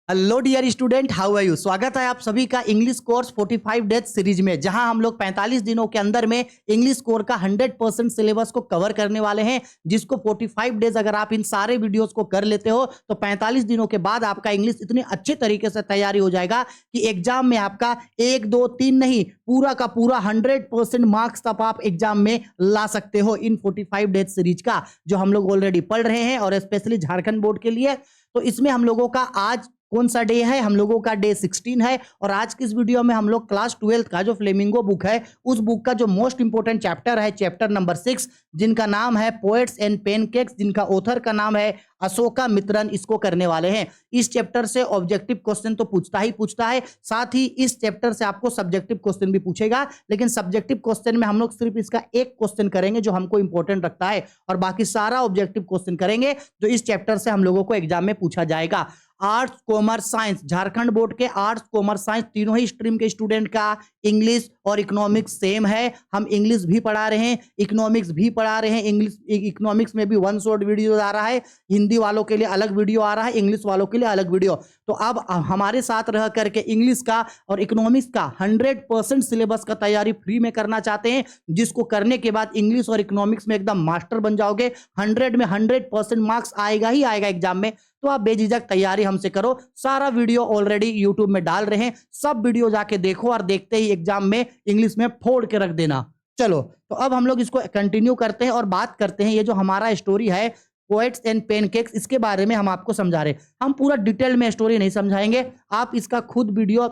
Hello dear student, how are you. स्वागत है आप सभी का इंग्लिश कोर्स 45 डेज सीरीज में, जहां हम लोग 45 दिनों के अंदर में इंग्लिश कोर का 100% सिलेबस को कवर करने वाले हैं। जिसको 45 डेज अगर आप इन सारे वीडियोस को कर लेते हो तो 45 दिनों के बाद आपका इंग्लिश इतने अच्छे तरीके से तैयारी हो जाएगा कि एग्जाम में आपका 1 2 3 नहीं, पूरा का पूरा 100% मार्क्स तक आप एग्जाम में ला सकते हो इन 45 डेज सीरीज का, जो हम लोग ऑलरेडी पढ़ रहे हैं। और स्पेशली झारखंड बोर्ड के लिए तो इसमें हम लोगों का आज कौन सा डे है, हम लोगों का डे 16 है। और आज की इस वीडियो में हम लोग क्लास 12 का जो फ्लेमिंगो बुक है, उस बुक का जो मोस्ट इंपोर्टेंट चैप्टर है, चैप्टर नंबर 6, जिनका नाम है पोएट्स एंड पेनकेक्स, जिनका ऑथर का नाम है अशोका मित्रन, इसको करने वाले हैं। इस चैप्टर से ऑब्जेक्टिव क्वेश्चन तो पूछता ही पूछता है, साथ ही इस चैप्टर से आपको सब्जेक्टिव क्वेश्चन भी पूछेगा। लेकिन सब्जेक्टिव क्वेश्चन में हम लोग सिर्फ इसका एक क्वेश्चन करेंगे जो हमको इंपॉर्टेंट रखता है, और बाकी सारा ऑब्जेक्टिव क्वेश्चन करेंगे जो इस चैप्टर से हम लोगों को एग्जाम में पूछा जाएगा। Arts commerce science, Jharkhand board के आर्ट्स कॉमर्स साइंस तीनों ही स्ट्रीम के स्टूडेंट का इंग्लिश और इकोनॉमिक्स सेम है। हम इंग्लिश भी पढ़ा रहे हैं, इकोनॉमिक्स भी पढ़ा रहे हैं। इंग्लिश इकोनॉमिक्स में भी वन शॉट वीडियो आ रहा है, हिंदी वालों के लिए अलग वीडियो आ रहा है, इंग्लिश वालों के लिए अलग वीडियो। तो अब हमारे साथ रह करके इंग्लिश का और इकोनॉमिक्स का 100% सिलेबस का तैयारी फ्री में करना चाहते हैं, जिसको करने के बाद इंग्लिश और इकोनॉमिक्स में एकदम मास्टर बन जाओगे। 100 में 100% मार्क्स आएगा ही आएगा एग्जाम में। तो आप बेझिझक तैयारी हमसे करो। सारा वीडियो ऑलरेडी यूट्यूब में डाल रहे हैं, सब वीडियो जाके देखो और देखते ही एग्जाम में इंग्लिश में फोड़ के रख देना। चलो, तो अब हम लोग इसको कंटिन्यू करते हैं और बात करते हैं। ये जो हमारा स्टोरी है पोएट्स एंड पेनकेक्स, इसके बारे में हम आपको समझा रहे हैं। हम पूरा डिटेल में स्टोरी नहीं समझाएंगे, आप इसका खुद वीडियो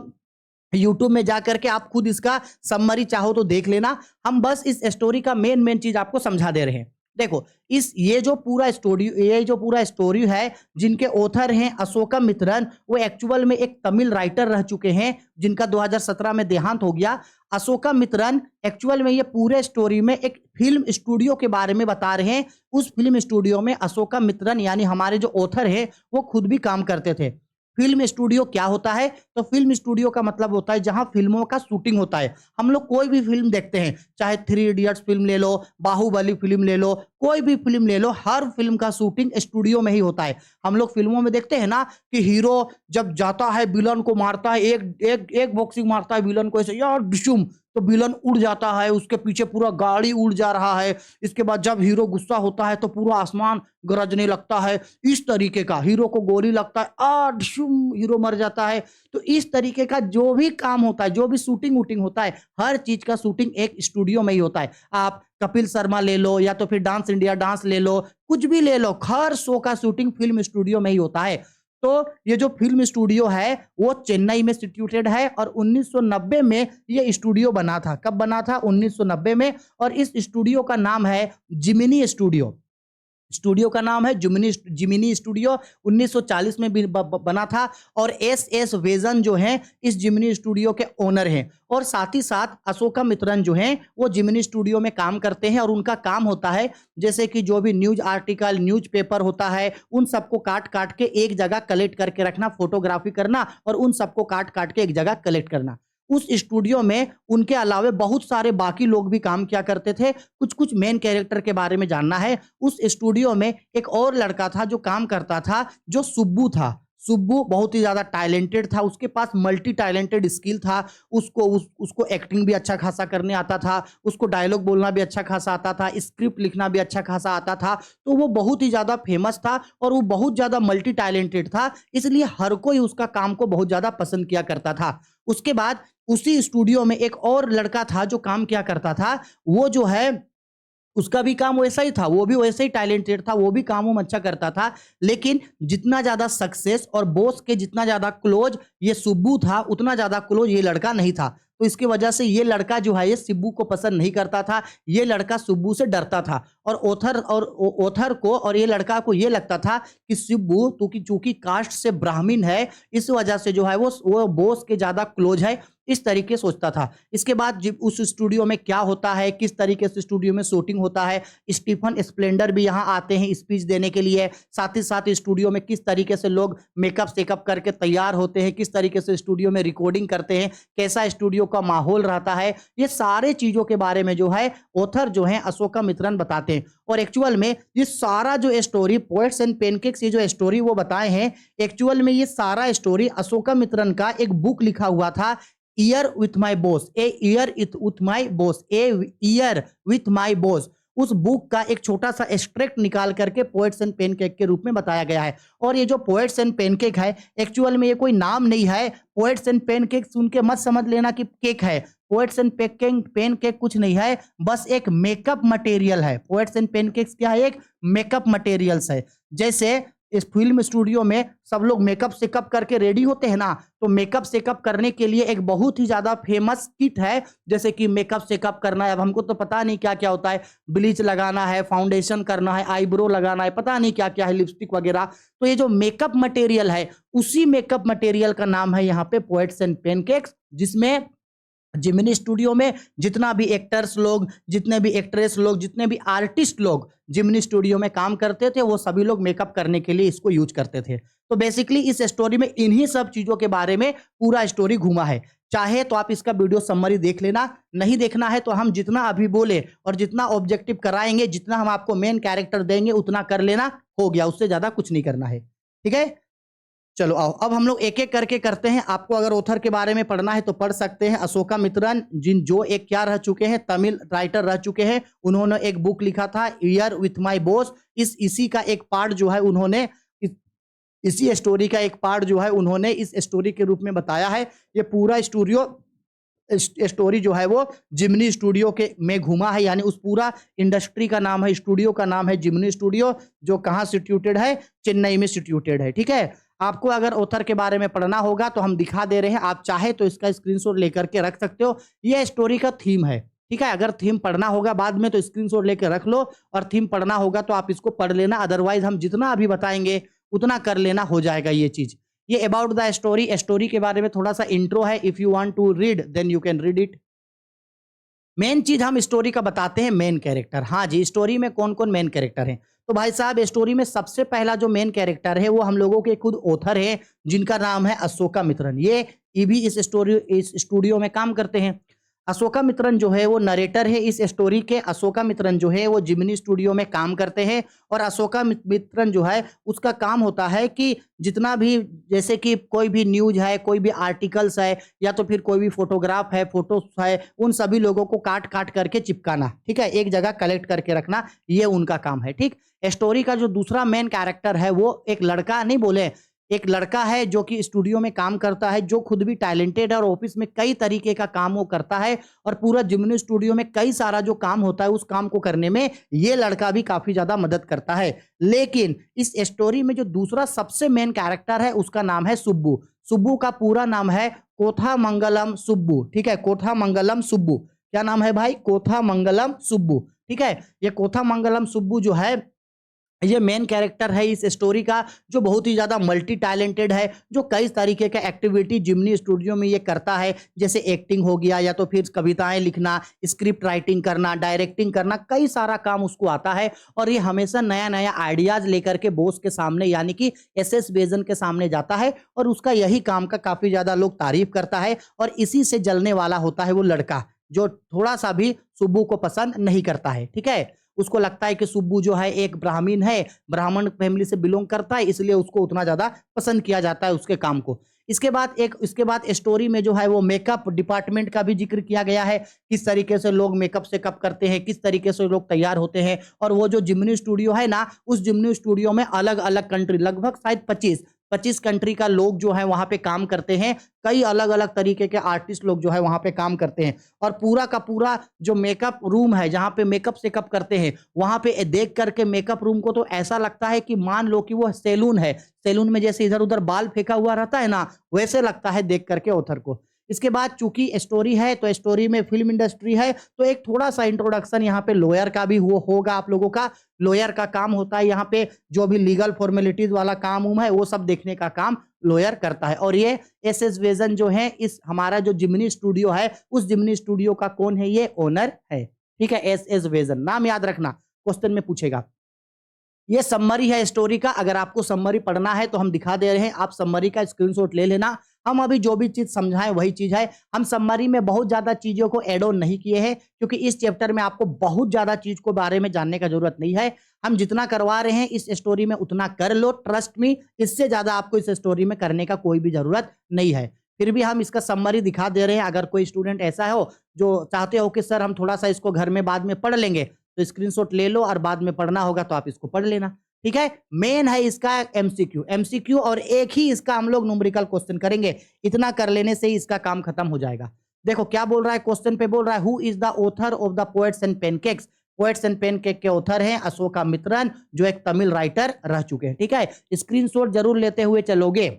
यूट्यूब में जाकर के आप खुद इसका समरी चाहो तो देख लेना। हम बस इस स्टोरी का मेन चीज आपको समझा दे रहे हैं। देखो, ये जो पूरा स्टोरी है, जिनके ऑथर हैं अशोका मित्रन, वो एक्चुअल में एक तमिल राइटर रह चुके हैं, जिनका 2017 में देहांत हो गया। अशोका मित्रन एक्चुअल में ये पूरे स्टोरी में एक फिल्म स्टूडियो के बारे में बता रहे हैं। उस फिल्म स्टूडियो में अशोका मित्रन यानी हमारे जो ऑथर है वो खुद भी काम करते थे। फिल्म स्टूडियो क्या होता है? तो फिल्म स्टूडियो का मतलब होता है जहां फिल्मों का शूटिंग होता है। हम लोग कोई भी फिल्म देखते हैं, चाहे 3 इडियट्स फिल्म ले लो, बाहुबली फिल्म ले लो, कोई भी फिल्म ले लो, हर फिल्म का शूटिंग स्टूडियो में ही होता है। हम लोग फिल्मों में देखते हैं ना कि हीरो जब जाता है विलन को मारता है, एक बॉक्सिंग मारता है विलन को, ऐसे यार डिशुम, तो विलन उड़ जाता है, उसके पीछे पूरा गाड़ी उड़ जा रहा है। इसके बाद जब हीरो गुस्सा होता है तो पूरा आसमान गरजने लगता है। इस तरीके का हीरो को गोली लगता है, डिशुम, हीरो मर जाता है। तो इस तरीके का जो भी काम होता है, जो भी शूटिंग वूटिंग होता है, हर चीज का शूटिंग एक स्टूडियो में ही होता है। आप कपिल शर्मा ले लो या तो फिर डांस इंडिया डांस ले लो, कुछ भी ले लो, हर शो का शूटिंग फिल्म स्टूडियो में ही होता है। तो ये जो फिल्म स्टूडियो है वो चेन्नई में सिचुएटेड है, और 1990 में ये स्टूडियो बना था। कब बना था? 1990 में। और इस स्टूडियो का नाम है जिमिनी स्टूडियो। स्टूडियो का नाम है जिमिनी स्टूडियो। 1940 में बना था। और एस वेजन जो है इस जिमिनी स्टूडियो के ओनर हैं। और साथ ही साथ अशोका मित्रन जो हैं वो जिमिनी स्टूडियो में काम करते हैं। और उनका काम होता है जैसे कि जो भी न्यूज आर्टिकल, न्यूज पेपर होता है, उन सबको काट काट के एक जगह कलेक्ट करके रखना, फोटोग्राफी करना, और उन सबको काट काट के एक जगह कलेक्ट करना। उस स्टूडियो में उनके अलावे बहुत सारे बाकी लोग भी काम किया करते थे। कुछ कुछ मेन कैरेक्टर के बारे में जानना है। उस स्टूडियो में एक और लड़का था जो काम करता था, जो सुब्बू था। सुब्बू बहुत ही ज्यादा टैलेंटेड था, उसके पास मल्टी टैलेंटेड स्किल था। उसको एक्टिंग भी अच्छा खासा करने आता था, उसको डायलॉग बोलना भी अच्छा खासा आता था, स्क्रिप्ट लिखना भी अच्छा खासा आता था। तो वो बहुत ही ज्यादा फेमस था और वो बहुत ज्यादा मल्टी टैलेंटेड था, इसलिए हर कोई उसका काम को बहुत ज्यादा पसंद किया करता था। उसके बाद उसी स्टूडियो में एक और लड़का था जो काम किया करता था। वो जो है उसका भी काम वैसा ही था, वो भी वैसे ही टैलेंटेड था, वो भी काम अच्छा करता था। लेकिन जितना ज्यादा सक्सेस और बॉस के जितना ज्यादा क्लोज ये सुब्बू था, उतना ज्यादा क्लोज ये लड़का नहीं था। तो इसकी वजह से ये लड़का जो है ये सिब्बू को पसंद नहीं करता था। ये लड़का सुब्बू से डरता था। और ओथर को और ये लड़का को ये लगता था कि सिब्बू चूंकि कास्ट से ब्राह्मण है, इस वजह से जो है वो बॉस के ज्यादा क्लोज है। इस तरीके सोचता था। इसके बाद उस स्टूडियो में क्या होता है, किस तरीके से स्टूडियो में शूटिंग होता है, स्टीफन स्प्लेंडर भी यहाँ आते हैं स्पीच देने के लिए, साथ ही साथ स्टूडियो में किस तरीके से लोग मेकअप सेकअप करके तैयार होते हैं, किस तरीके से स्टूडियो में रिकॉर्डिंग करते हैं, कैसा स्टूडियो का माहौल रहता है, ये सारे चीजों के बारे में जो है ऑथर जो है अशोका मित्रन बताते हैं। और एक्चुअल में ये सारा जो स्टोरी पोएट्स एंड पेनकेक्स, ये जो स्टोरी वो बताए हैं, एक्चुअल में ये सारा स्टोरी अशोका मित्रन का एक बुक लिखा हुआ था, year with my boss, a year with my boss, a year with my boss. उस बुक का एक छोटा सा एक्सट्रैक्ट निकाल करके पोएट्स एंड पेनकेक के रूप में बताया गया है। और ये जो पोएट्स एंड पेनकेक है, एक्चुअल में ये कोई नाम नहीं है। पोएट्स एंड पेनकेक सुन के मत समझ लेना कि केक है। पोएट्स एंड पेनकेक कुछ नहीं है, बस एक मेकअप मटेरियल है। पोएट्स एंड पेनकेक्स क्या है? एक मेकअप मटेरियल्स है। जैसे इस फिल्म स्टूडियो में सब लोग मेकअप सेकअप करके रेडी होते हैं ना, तो मेकअप सेकअप करने के लिए एक बहुत ही ज्यादा फेमस किट है, जैसे कि मेकअप सेकअप करना है। अब हमको तो पता नहीं क्या क्या होता है, ब्लीच लगाना है, फाउंडेशन करना है, आईब्रो लगाना है, पता नहीं क्या क्या है, लिपस्टिक वगैरह। तो ये जो मेकअप मटेरियल है, उसी मेकअप मटेरियल का नाम है यहाँ पे पोएट्स एंड पेनकेक्स, जिसमें जिमिनी स्टूडियो में जितना भी एक्टर्स लोग, जितने भी एक्ट्रेस लोग, जितने भी आर्टिस्ट लोग जिमिनी स्टूडियो में काम करते थे, वो सभी लोग मेकअप करने के लिए इसको यूज करते थे। तो बेसिकली इस स्टोरी में इन्हीं सब चीजों के बारे में पूरा स्टोरी घूमा है। चाहे तो आप इसका वीडियो समरी देख लेना, नहीं देखना है तो हम जितना अभी बोले और जितना ऑब्जेक्टिव कराएंगे, जितना हम आपको मेन कैरेक्टर देंगे, उतना कर लेना, हो गया। उससे ज्यादा कुछ नहीं करना है, ठीक है। चलो आओ, अब हम लोग एक एक करके करते हैं। आपको अगर ऑथर के बारे में पढ़ना है तो पढ़ सकते हैं। अशोका मित्रन, जो एक क्या रह चुके हैं, तमिल राइटर रह चुके हैं। उन्होंने एक बुक लिखा था, ईयर विथ माय बॉस। इसी का एक पार्ट जो है उन्होंने इसी स्टोरी का एक पार्ट जो है उन्होंने इस स्टोरी के रूप में बताया है। ये पूरा स्टोरी जो है वो जिमिनी स्टूडियो के में घूमा है, यानी उस पूरा इंडस्ट्री का नाम है, स्टूडियो का नाम है जिमिनी स्टूडियो, जो कहाँ सिट्यूटेड है? चेन्नई में सिट्यूटेड है, ठीक है। आपको अगर ऑथर के बारे में पढ़ना होगा तो हम दिखा दे रहे हैं, आप चाहे तो इसका स्क्रीनशॉट लेकर के रख सकते हो। ये स्टोरी का थीम है, ठीक है। अगर थीम पढ़ना होगा बाद में तो स्क्रीनशॉट लेकर रख लो, और थीम पढ़ना होगा तो आप इसको पढ़ लेना। अदरवाइज हम जितना अभी बताएंगे उतना कर लेना, हो जाएगा ये चीज। ये अबाउट द स्टोरी, स्टोरी के बारे में थोड़ा सा इंट्रो है। If you want to read then you can read it. Main चीज हम स्टोरी का बताते हैं, मेन कैरेक्टर। हाँ जी, स्टोरी में कौन कौन मेन कैरेक्टर हैं? तो भाई साहब, स्टोरी में सबसे पहला जो मेन कैरेक्टर है वो हम लोगों के खुद ऑथर है, जिनका नाम है अशोका मित्रन। ये भी इस स्टूडियो में काम करते हैं। अशोका मित्रन जो है वो नरेटर है इस स्टोरी के। अशोका मित्रन जो है वो जिमिनी स्टूडियो में काम करते हैं। और अशोका मित्रन जो है उसका काम होता है कि जितना भी, जैसे कि कोई भी न्यूज है, कोई भी आर्टिकल्स है, या तो फिर कोई भी फोटोग्राफ है, फोटोस है, उन सभी लोगों को काट काट करके चिपकाना, ठीक है, एक जगह कलेक्ट करके रखना, ये उनका काम है, ठीक। स्टोरी का जो दूसरा मेन कैरेक्टर है वो एक लड़का, नहीं बोले, एक लड़का है जो कि स्टूडियो में काम करता है, जो खुद भी टैलेंटेड है और ऑफिस में कई तरीके का काम वो करता है। और पूरा जिमिनी स्टूडियो में कई सारा जो काम होता है उस काम को करने में ये लड़का भी काफी ज्यादा मदद करता है। लेकिन इस स्टोरी में जो दूसरा सबसे मेन कैरेक्टर है उसका नाम है सुब्बू। सुब्बू का पूरा नाम है कोथामंगलम सुब्बू, ठीक है, कोथामंगलम सुब्बू। क्या नाम है भाई? कोथामंगलम सुब्बू, ठीक है। ये कोथामंगलम सुब्बू जो है ये मेन कैरेक्टर है इस स्टोरी का, जो बहुत ही ज्यादा मल्टी टैलेंटेड है, जो कई तरीके का एक्टिविटी जिमिनी स्टूडियो में ये करता है। जैसे एक्टिंग हो गया, या तो फिर कविताएं लिखना, स्क्रिप्ट राइटिंग करना, डायरेक्टिंग करना, कई सारा काम उसको आता है। और ये हमेशा नया नया आइडियाज लेकर के बॉस के सामने, यानी कि एसएस बेजन के सामने जाता है, और उसका यही काम का काफी ज्यादा लोग तारीफ करता है। और इसी से जलने वाला होता है वो लड़का, जो थोड़ा सा भी सुब्बू को पसंद नहीं करता है, ठीक है। उसको लगता है कि सुब्बू जो है एक ब्राह्मण है, ब्राह्मण फैमिली से बिलोंग करता है, इसलिए उसको उतना ज्यादा पसंद किया जाता है उसके काम को। इसके बाद स्टोरी में जो है वो मेकअप डिपार्टमेंट का भी जिक्र किया गया है, किस तरीके से लोग मेकअप सेकअप करते हैं, किस तरीके से लोग तैयार होते हैं। और वो जो जिमिनी स्टूडियो है ना, उस जिमिनी स्टूडियो में अलग अलग कंट्री, लगभग शायद 25 कंट्री का लोग जो है वहां पे काम करते हैं। कई अलग अलग तरीके के आर्टिस्ट लोग जो है वहां पे काम करते हैं। और पूरा का पूरा जो मेकअप रूम है, जहां पे मेकअप सेकअप करते हैं, वहां पे देख करके मेकअप रूम को तो ऐसा लगता है कि मान लो कि वो सैलून है। सैलून में जैसे इधर उधर बाल फेंका हुआ रहता है ना, वैसे लगता है देख करके ऑथर को। इसके बाद चूंकि स्टोरी है तो स्टोरी में फिल्म इंडस्ट्री है तो एक थोड़ा सा इंट्रोडक्शन यहाँ पे लॉयर का भी होगा आप लोगों का। लॉयर का काम होता है यहाँ पे जो भी लीगल फॉर्मेलिटीज वाला काम है वो सब देखने का काम लॉयर करता है। और ये एस विजन जो है इस हमारा जो जिमिनी स्टूडियो है उस जिमिनी स्टूडियो का कौन है, ये ओनर है। ठीक है, एस विजन नाम याद रखना, क्वेश्चन में पूछेगा। ये समरी है स्टोरी का, अगर आपको समरी पढ़ना है तो हम दिखा दे रहे हैं, आप समरी का स्क्रीनशॉट ले लेना। हम अभी जो भी चीज समझाएं वही चीज है, हम समरी में बहुत ज्यादा चीजों को एड ऑन नहीं किए हैं क्योंकि इस चैप्टर में आपको बहुत ज्यादा चीज को बारे में जानने का जरूरत नहीं है। हम जितना करवा रहे हैं इस स्टोरी में उतना कर लो, ट्रस्ट मी, इससे ज्यादा आपको इस स्टोरी में करने का कोई भी जरूरत नहीं है। फिर भी हम इसका समरी दिखा दे रहे हैं, अगर कोई स्टूडेंट ऐसा हो जो चाहते हो कि सर हम थोड़ा सा इसको घर में बाद में पढ़ लेंगे तो स्क्रीनशॉट ले लो और बाद में पढ़ना होगा तो आप इसको पढ़ लेना। ठीक है, मेन है इसका एमसीक्यू और एक ही इसका हम लोग न्यूमेरिकल क्वेश्चन करेंगे, इतना कर लेने से ही इसका काम खत्म हो जाएगा। देखो क्या बोल रहा है क्वेश्चन पे, बोल रहा है who is the author of the poets and pancakes. Poets and pancake के ऑथर हैं अशोकामित्रन जो एक तमिल राइटर रह चुके हैं। ठीक है, स्क्रीनशॉट जरूर लेते हुए चलोगे।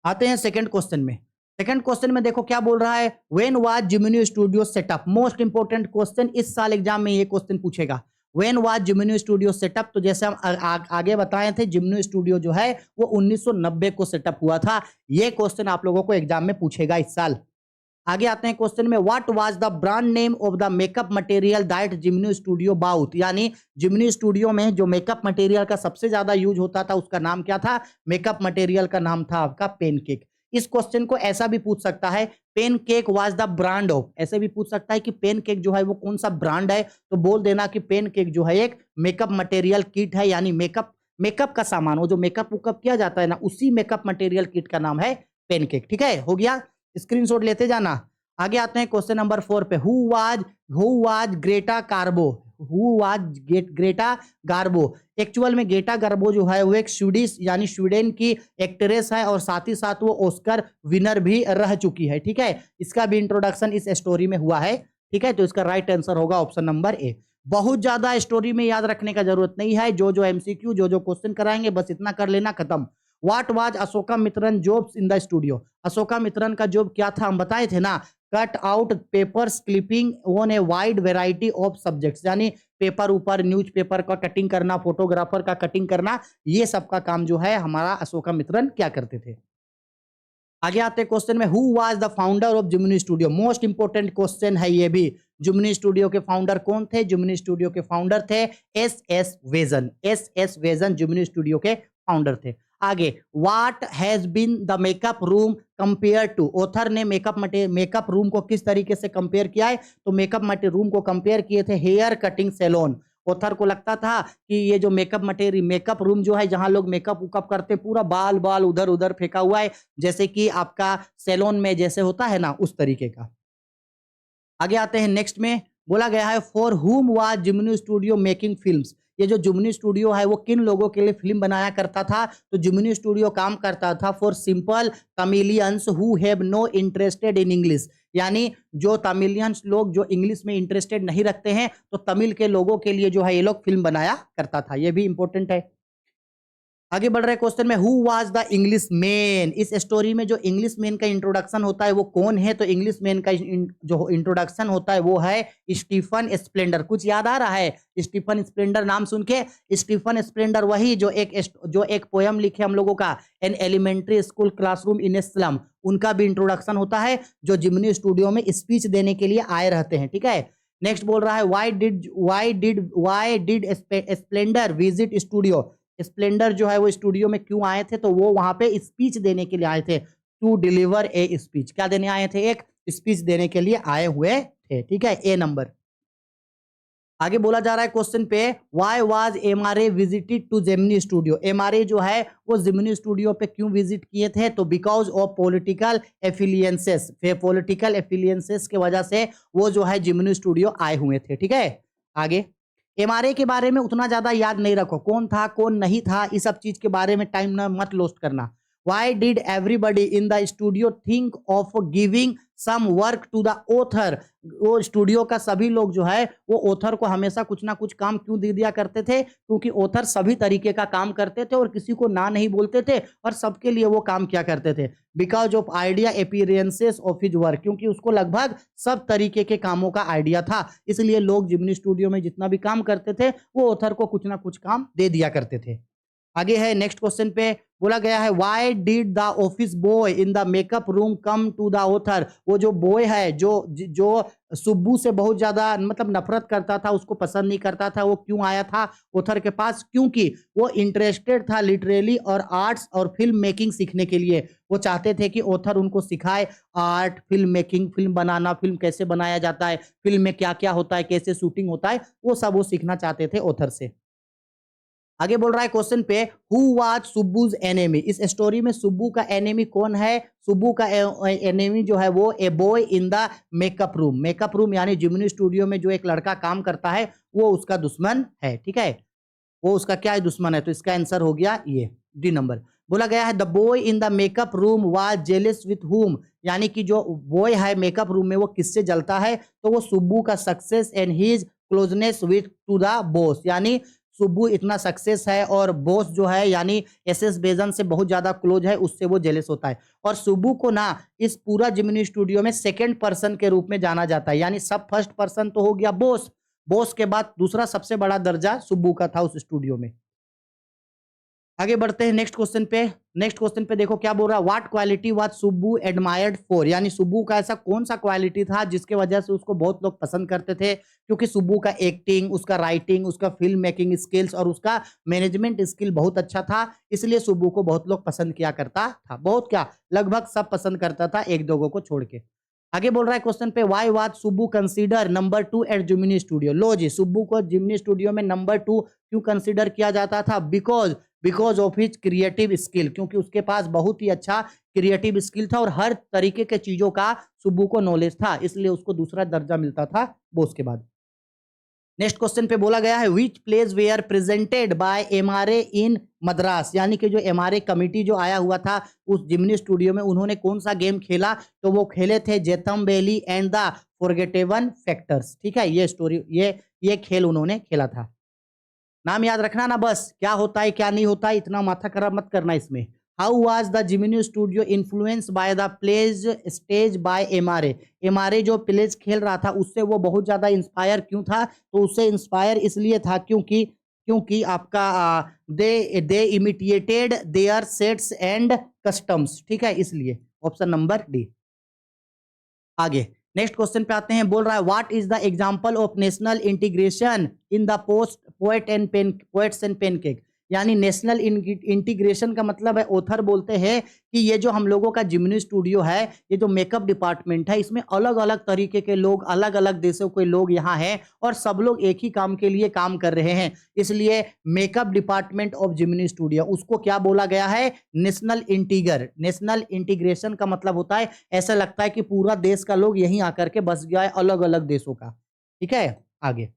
आते हैं सेकंड क्वेश्चन में। सेकंड क्वेश्चन में देखो क्या बोल रहा है, when was Gemini studio setup. Most important question, इस साल एग्जाम में ये क्वेश्चन पूछेगा, when was Gemini studio setup. तो जैसे हम आगे बताए थे जिमिनी स्टूडियो जो है वो 1990 को सेटअप हुआ था। ये क्वेश्चन आप लोगों को एग्जाम में पूछेगा इस साल। आगे आते हैं क्वेश्चन में, what was the brand name of the makeup material that Gemini studio bought. यानी जिमिनी स्टूडियो में जो मेकअप मटेरियल का सबसे ज्यादा यूज होता था उसका नाम क्या था, मेकअप मटेरियल का नाम था आपका पेनकेक। इस क्वेश्चन को ऐसा भी पूछ सकता है, pancake was the brand of. ऐसे भी पूछ सकता है कि पेनकेक जो है वो कौन सा ब्रांड है, तो बोल देना कि पेनकेक जो है एक मेकअप मटेरियल किट है, यानी मेकअप का सामान, वो जो मेकअप वुकअप किया जाता है ना उसी मेकअप मटेरियल किट का नाम है पेनकेक। ठीक है, हो गया, स्क्रीनशॉट लेते जाना। आगे आते हैं क्वेश्चन नंबर 4 पे, who was Greta कार्बो। Who was Greta Garbo. Actual में ग्रेटा गार्बो जो है वो एक स्वीडिश यानी स्वीडन की एक्ट्रेस है और साथ ही साथ वो ऑस्कर विनर भी रह चुकी है। ठीक है, इसका भी इंट्रोडक्शन इस स्टोरी में हुआ है। ठीक है, तो इसका राइट आंसर होगा ऑप्शन नंबर ए। बहुत ज्यादा स्टोरी में याद रखने का जरूरत नहीं है, जो एमसीक्यू जो क्वेश्चन कराएंगे बस इतना कर लेना, खत्म। What was Ashokamitran jobs in the studio. Ashokamitran का जॉब क्या था, हम बताए थे ना, cut out papers clipping on a wide variety of subjects. यानी पेपर ऊपर न्यूज़पेपर का कटिंग करना, फोटोग्राफर का कटिंग करना, ये सब का काम जो है हमारा अशोकामित्रन क्या करते थे। आगे आते हैं क्वेश्चन में, who was the founder of Gemini studio. Most important question है ये भी। जिमिनी स्टूडियो के फाउंडर कौन थे, जिमिनी स्टूडियो के फाउंडर थे एस वेजन जिमिनी स्टूडियो के फाउंडर थे। आगे, what has been the makeup room compared to. Author ने मेकअप रूम को किस तरीके से कंपेयर किया है, तो मेकअप रूम को कंपेयर किए थे हेयर कटिंग सैलून। ऑथर को लगता था कि ये जो मेकअप रूम जो है जहां लोग मेकअप वुकअप करते, पूरा बाल उधर उधर फेंका हुआ है, जैसे कि आपका सैलून में जैसे होता है ना उस तरीके का। आगे आते हैं नेक्स्ट में, बोला गया है फॉर हुम was Gemini studio making films. ये जो जिमिनी स्टूडियो है वो किन लोगों के लिए फिल्म बनाया करता था, तो जिमिनी स्टूडियो काम करता था for simple Tamilians who have no interested in English. यानी जो तमिलियंस लोग जो इंग्लिश में इंटरेस्टेड नहीं रखते हैं, तो तमिल के लोगों के लिए जो है ये लोग फिल्म बनाया करता था। ये भी इंपॉर्टेंट है। आगे बढ़ रहे क्वेश्चन में, who was the English man. इस स्टोरी में जो इंग्लिश मैन का इंट्रोडक्शन होता है वो कौन है, तो इंग्लिश मैन का जो इंट्रोडक्शन होता है वो है स्टीफन स्प्लेंडर। कुछ याद आ रहा है स्टीफन स्प्लेंडर नाम सुन के? स्टीफन स्प्लेंडर वही जो एक पोयम लिखे हम लोगों का, an elementary school classroom in a slum, उनका भी इंट्रोडक्शन होता है जो जिमिनी स्टूडियो में स्पीच देने के लिए आए रहते हैं। ठीक है, नेक्स्ट बोल रहा है why did Splendor visit studio. Splendor जो है वो स्टूडियो में क्यों आए थे, तो वो वहां पे स्पीच देने के लिए आए थे, टू डिलीवर ए स्पीच। क्या देने आए थे, एक स्पीच देने के लिए आए हुए थे। ठीक है, ए नंबर। आगे बोला जा रहा है क्वेश्चन पे, why was MRA visited to Gemini studio. MRA जो है वो जिमिनी स्टूडियो पे क्यों विजिट किए थे, तो बिकॉज ऑफ पॉलिटिकल एफिलियंसेस। पॉलिटिकल एफिलियंसेस के वजह से वो जो है जिमिनी स्टूडियो आए हुए थे। ठीक है, आगे एमआरए के बारे में उतना ज्यादा याद नहीं रखो, कौन था कौन नहीं था, इस सब चीज के बारे में टाइम ना मत लॉस्ट करना। Why did everybody in the studio think of giving some work to the author? वो स्टूडियो का सभी लोग जो है वो ऑथर को हमेशा कुछ ना कुछ काम क्यों दे दिया करते थे? क्योंकि ऑथर सभी तरीके का काम करते थे और किसी को ना नहीं बोलते थे और सबके लिए वो काम किया करते थे। Because of idea appearances of his work, क्योंकि उसको लगभग सब तरीके के कामों का आइडिया था, इसलिए लोग जिम्नी स्टूडियो में जितना भी काम करते थे वो ऑथर को कुछ ना कुछ काम दे दिया करते थे। आगे है नेक्स्ट क्वेश्चन पे बोला गया है why did the office boy in the makeup room come to the author? वो जो बॉय है जो सुब्बू से बहुत ज्यादा मतलब नफरत करता था, उसको पसंद नहीं करता था, वो क्यों आया था ऑथर के पास? क्योंकि वो इंटरेस्टेड था लिटरेली और आर्ट्स और फिल्म मेकिंग सीखने के लिए। वो चाहते थे कि ऑथर उनको सिखाए आर्ट, फिल्म मेकिंग, फिल्म बनाना, फिल्म कैसे बनाया जाता है, फिल्म में क्या क्या होता है, कैसे शूटिंग होता है, वो सब वो सीखना चाहते थे ऑथर से। आगे बोल रहा है क्वेश्चन पे हु वाज सुब्बूज एनिमी? इस स्टोरी में सुब्बू का एनिमी कौन है? सुब्बू का एनिमी जो है वो a boy in the makeup room. Makeup room यानी जिम्नी स्टूडियो में जो एक लड़का काम करता है वो उसका दुश्मन है, ठीक है, वो उसका क्या है, दुश्मन है। तो इसका आंसर हो गया ये डी नंबर। बोला गया है the boy in the makeup room was jealous with whom, यानी कि जो बॉय है मेकअप रूम में वो किससे जलता है? तो वो सुब्बू का success and his closeness with to the boss, यानी सुब्बू इतना सक्सेस है और बॉस जो है यानी एसएस बेजन से बहुत ज्यादा क्लोज है, उससे वो जेलस होता है। और सुब्बू को ना इस पूरा जिमिनी स्टूडियो में सेकंड पर्सन के रूप में जाना जाता है, यानी सब फर्स्ट पर्सन तो हो गया बॉस, बॉस के बाद दूसरा सबसे बड़ा दर्जा सुब्बू का था उस स्टूडियो में। आगे बढ़ते हैं नेक्स्ट क्वेश्चन पे। नेक्स्ट क्वेश्चन पे देखो क्या बोल रहा है what quality was Subbu admired for, यानी सुब्बू का ऐसा कौन सा क्वालिटी था जिसके वजह से उसको बहुत लोग पसंद करते थे? क्योंकि सुब्बू का एक्टिंग, उसका राइटिंग, उसका फिल्म मेकिंग स्किल्स और उसका मैनेजमेंट स्किल बहुत अच्छा था, इसलिए सुब्बू को बहुत लोग पसंद किया करता था। बहुत क्या, लगभग सब पसंद करता था एक दो को छोड़ के। आगे बोल रहा है क्वेश्चन पे why was Subbu consider number 2 at Gemini studio? लो जी, सुब्बू को जिमिनी स्टूडियो में नंबर 2 क्यों कंसीडर किया जाता था? Because of his creative skill, क्योंकि उसके पास बहुत ही अच्छा क्रिएटिव स्किल था और हर तरीके के चीजों का सुब्बू को नॉलेज था, इसलिए उसको दूसरा दर्जा मिलता था बॉस के बाद। नेक्स्ट क्वेश्चन पे बोला गया है which plays were presented by MRA in Madras, यानी कि जो एमआरए कमिटी जो आया हुआ था उस जिम्नी स्टूडियो में, उन्होंने कौन सा गेम खेला? तो वो खेले थे जेथम valley and the forgettable factors, ठीक है, ये स्टोरी ये खेल उन्होंने खेला था। नाम याद रखना ना, बस क्या होता है क्या नहीं होता है इतना माथा खराब मत करना इसमें। How was the Gemini studio influence by the plays stage by MRA? MRA जो प्लेज खेल रहा था उससे वो बहुत ज्यादा इंस्पायर क्यों था? तो उससे इंस्पायर इसलिए था क्योंकि क्योंकि आपका they imitated their sets and customs, ठीक है, इसलिए ऑप्शन नंबर डी। आगे नेक्स्ट क्वेश्चन पे आते हैं। बोल रहा है what is the example of national integration in the post poets and pancake, यानी नेशनल इंटीग्रेशन का मतलब है ऑथर बोलते हैं कि ये जो हम लोगों का जिम्नी स्टूडियो है, ये जो मेकअप डिपार्टमेंट है, इसमें अलग अलग तरीके के लोग, अलग अलग देशों के लोग यहाँ हैं और सब लोग एक ही काम के लिए काम कर रहे हैं, इसलिए makeup department of Jimny studio उसको क्या बोला गया है? नेशनल इंटीग्रेशन का मतलब होता है ऐसा लगता है कि पूरा देश का लोग यहीं आकर के बस गया है, अलग अलग देशों का, ठीक है।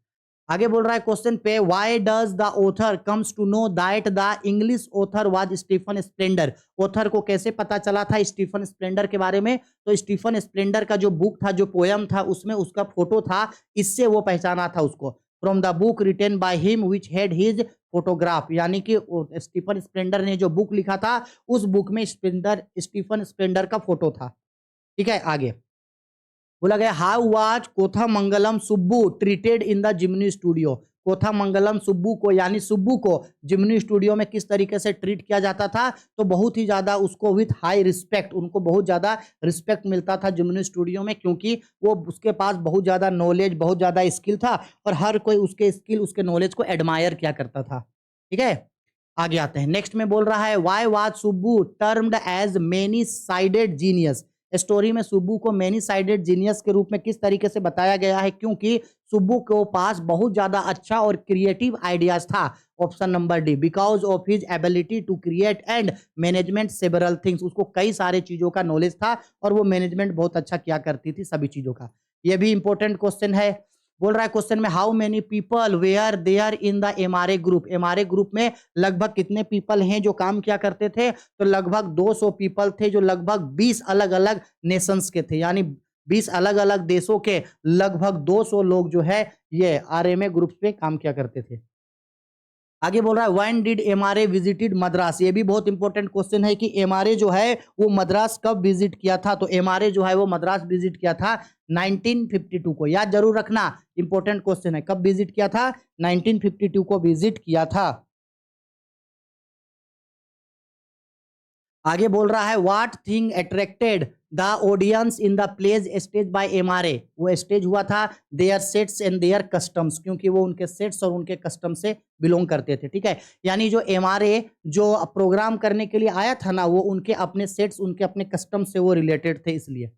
आगे बोल रहा है क्वेश्चन पे why does the author comes to know that the English author was Stephen Spender? Author को कैसे पता चला था स्टीफन स्प्लेंडर के बारे में? तो स्टीफन स्प्लेंडर का जो बुक था, जो पोयम था, उसमें उसका फोटो था, इससे वो पहचाना था उसको। From the book written by him which had his photograph, यानी कि स्टीफन स्प्लेंडर ने जो बुक लिखा था उस बुक में स्टीफन स्प्लेंडर का फोटो था, ठीक है। आगे बोला गया how was Kothamangalam Subbu treated in the Gemini studio? Kothamangalam Subbu को यानी सुब्बू को जिम्नी स्टूडियो में किस तरीके से ट्रीट किया जाता था? तो बहुत ही ज्यादा उसको विथ हाई रिस्पेक्ट, उनको बहुत ज्यादा रिस्पेक्ट मिलता था जिम्नी स्टूडियो में, क्योंकि वो उसके पास बहुत ज्यादा नॉलेज, बहुत ज्यादा स्किल था और हर कोई उसके स्किल, उसके नॉलेज को एडमायर किया करता था, ठीक है। आगे आते हैं नेक्स्ट में बोल रहा है why was Subbu termed as many sided genius? Story में सुब्बू को मेनी साइडेड जीनियस के रूप में किस तरीके से बताया गया है? क्योंकि सुब्बू के पास बहुत ज्यादा अच्छा और क्रिएटिव आइडियाज था, option number D, because of his ability to create and management several things, उसको कई सारे चीजों का नॉलेज था और वो मैनेजमेंट बहुत अच्छा किया करती थी सभी चीजों का। ये भी इंपॉर्टेंट क्वेश्चन है। बोल रहा है क्वेश्चन में how many people were there in the MRA group. MRA group में लगभग कितने पीपल हैं जो काम किया करते थे, तो लगभग 200 पीपल थे जो लगभग 20 अलग अलग नेशंस के थे, यानी 20 अलग अलग देशों के लगभग 200 लोग जो है ये आरएमए ग्रुप में काम किया करते थे। आगे बोल रहा है when did MRA visited Madras. ये भी बहुत इंपॉर्टेंट क्वेश्चन है कि एमआरए जो है वो मद्रास कब विजिट किया था, तो एमआरए जो है वो मद्रास विजिट किया था 1952 को। याद जरूर रखना, इंपॉर्टेंट क्वेश्चन है, कब विजिट किया था, 1952 को विजिट किया था। आगे बोल रहा है what thing attracted the audience in the plays stage by MRA. वो स्टेज हुआ था their sets and their customs, क्योंकि वो उनके सेट्स और उनके कस्टम से बिलोंग करते थे। ठीक है, यानी जो एमआरए जो प्रोग्राम करने के लिए आया था ना, वो उनके अपने सेट्स उनके अपने कस्टम से वो रिलेटेड थे, इसलिए।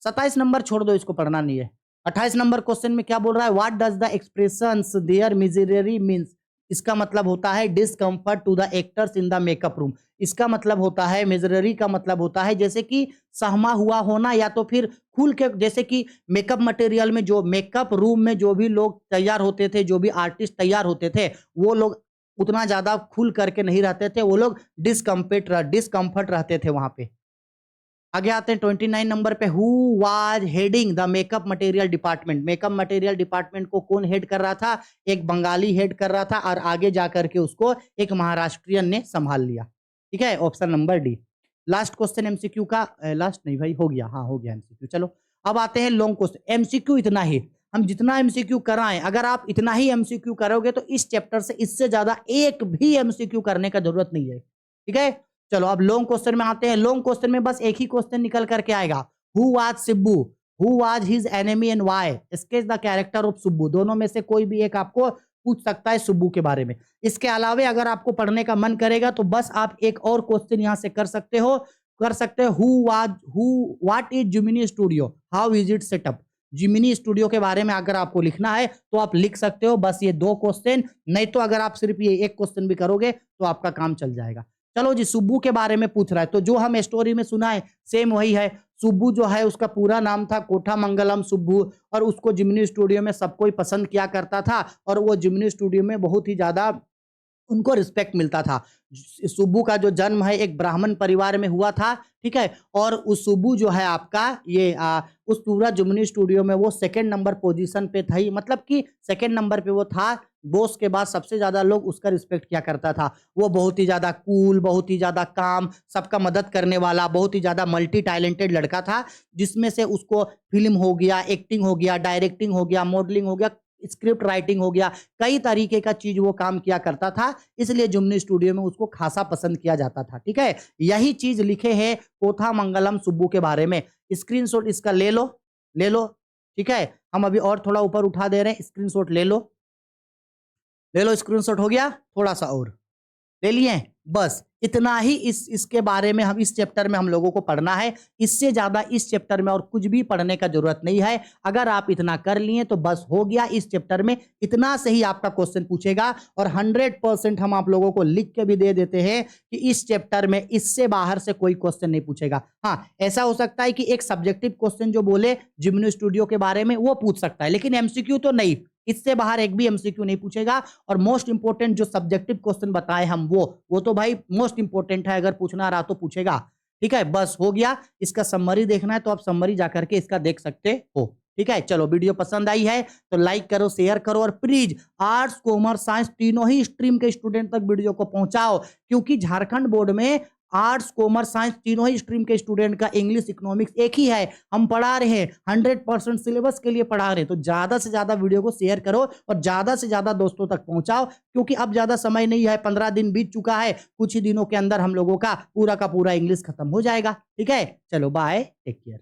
27 नंबर छोड़ दो, इसको पढ़ना नहीं है। 28 नंबर क्वेश्चन में क्या बोल रहा है what does the expressions their misery means. इसका मतलब होता है discomfort to the actors in the makeup room. इसका मतलब होता है मिजररी का मतलब होता है जैसे कि सहमा हुआ होना या तो फिर खुल के, जैसे कि मेकअप मटेरियल में जो मेकअप रूम में जो भी लोग तैयार होते थे, जो भी आर्टिस्ट तैयार होते थे, वो लोग उतना ज्यादा खुल करके नहीं रहते थे, वो लोग डिस्कम्फर्ट रहते थे वहां पे। आगे आते हैं 29 नंबर पे who was heading the makeup material department. Makeup material department को कौन हेड कर रहा था, एक बंगाली हेड कर रहा था और आगे जाकर के उसको एक महाराष्ट्रियन ने संभाल लिया। ठीक है, option number D. Last question MCQ का, लास्ट नहीं भाई, हो गया, हाँ हो गया एमसीक्यू। चलो अब आते हैं लॉन्ग क्वेश्चन। एमसीक्यू इतना ही, हम जितना एमसीक्यू कराएं, अगर आप इतना ही एमसीक्यू करोगे तो इस चैप्टर से इससे ज्यादा एक भी एमसीक्यू करने का जरूरत नहीं है। ठीक है, चलो अब लॉन्ग क्वेश्चन में आते हैं। लॉन्ग क्वेश्चन में बस एक ही क्वेश्चन निकल करके आएगा, who was Sibbu, who was his enemy and why, sketch the character of Subbu. दोनों में से कोई भी एक आपको पूछ सकता है सुब्बू के बारे में। इसके अलावे अगर आपको पढ़ने का मन करेगा तो बस आप एक और क्वेश्चन यहां से कर सकते हो, who what is Gemini studio, how is it setup. Gemini studio के बारे में अगर आपको लिखना है तो आप लिख सकते हो, बस ये 2 क्वेश्चन। नहीं तो अगर आप सिर्फ ये एक क्वेश्चन भी करोगे तो आपका काम चल जाएगा। चलो जी, सुब्बू के बारे में पूछ रहा है तो जो हम स्टोरी में सुना है सेम वही है। सुब्बू जो है उसका पूरा नाम था कोठामंगलम सुब्बू, और उसको जिमिनी स्टूडियो में सब कोई पसंद किया करता था और वो जिमिनी स्टूडियो में बहुत ही ज्यादा उनको रिस्पेक्ट मिलता था। सुब्बू का जो जन्म है एक ब्राह्मण परिवार में हुआ था। ठीक है, और उस सुब्बू जो है आपका ये उस पूरा जिमिनी स्टूडियो में वो सेकंड नंबर पोजीशन पे था, मतलब कि सेकंड नंबर पे वो था। बॉस के बाद सबसे ज्यादा लोग उसका रिस्पेक्ट किया करता था। वो बहुत ही ज्यादा कूल, बहुत ही ज्यादा काम, सबका मदद करने वाला, बहुत ही ज्यादा मल्टी टैलेंटेड लड़का था, जिसमें से उसको फिल्म हो गया, एक्टिंग हो गया, डायरेक्टिंग हो गया, मॉडलिंग हो गया, स्क्रिप्ट राइटिंग हो गया, कई तरीके का चीज वो काम किया करता था, इसलिए जिमिनी स्टूडियो में उसको खासा पसंद किया जाता था। ठीक है, यही चीज लिखे हैं कोठामंगलम सुब्बू के बारे में। स्क्रीनशॉट इसका ले लो, ले लो। ठीक है, हम अभी और थोड़ा ऊपर उठा दे रहे हैं, स्क्रीनशॉट ले लो, ले लो। स्क्रीनशॉट हो गया, थोड़ा सा और ले लिए। बस इतना ही इसके बारे में हम इस चैप्टर में हम लोगों को पढ़ना है। इससे ज्यादा इस चैप्टर में और कुछ भी पढ़ने का जरूरत नहीं है। अगर आप इतना कर लिए तो बस हो गया। इस चैप्टर में इतना से ही आपका क्वेश्चन पूछेगा और 100% हम आप लोगों को लिख के भी दे देते हैं कि इस चैप्टर में इससे बाहर से कोई क्वेश्चन नहीं पूछेगा। हाँ, ऐसा हो सकता है कि एक सब्जेक्टिव क्वेश्चन जो बोले जिमिनी स्टूडियो के बारे में वो पूछ सकता है, लेकिन एमसीक्यू तो नहीं, इससे बाहर एक भी एमसीक्यू नहीं पूछेगा। और मोस्ट इंपोर्टेंट जो सब्जेक्टिव क्वेश्चन बताए हम वो तो भाई मोस्ट इंपोर्टेंट है, अगर पूछना रहा तो पूछेगा। ठीक है, बस हो गया। इसका समरी देखना है तो आप समरी जाकर के इसका देख सकते हो। ठीक है, चलो वीडियो पसंद आई है तो लाइक करो, शेयर करो और प्लीज आर्ट्स कॉमर्स साइंस तीनों ही स्ट्रीम के स्टूडेंट तक वीडियो को पहुंचाओ, क्योंकि झारखंड बोर्ड में आर्ट्स कॉमर्स साइंस तीनों ही स्ट्रीम के स्टूडेंट का इंग्लिश इकोनॉमिक्स एक ही है। हम पढ़ा रहे हैं 100% सिलेबस के लिए पढ़ा रहे हैं, तो ज्यादा से ज्यादा वीडियो को शेयर करो और ज्यादा से ज्यादा दोस्तों तक पहुंचाओ, क्योंकि अब ज्यादा समय नहीं है, 15 दिन बीत चुका है, कुछ ही दिनों के अंदर हम लोगों का पूरा इंग्लिश खत्म हो जाएगा। ठीक है, चलो बाय, टेक केयर।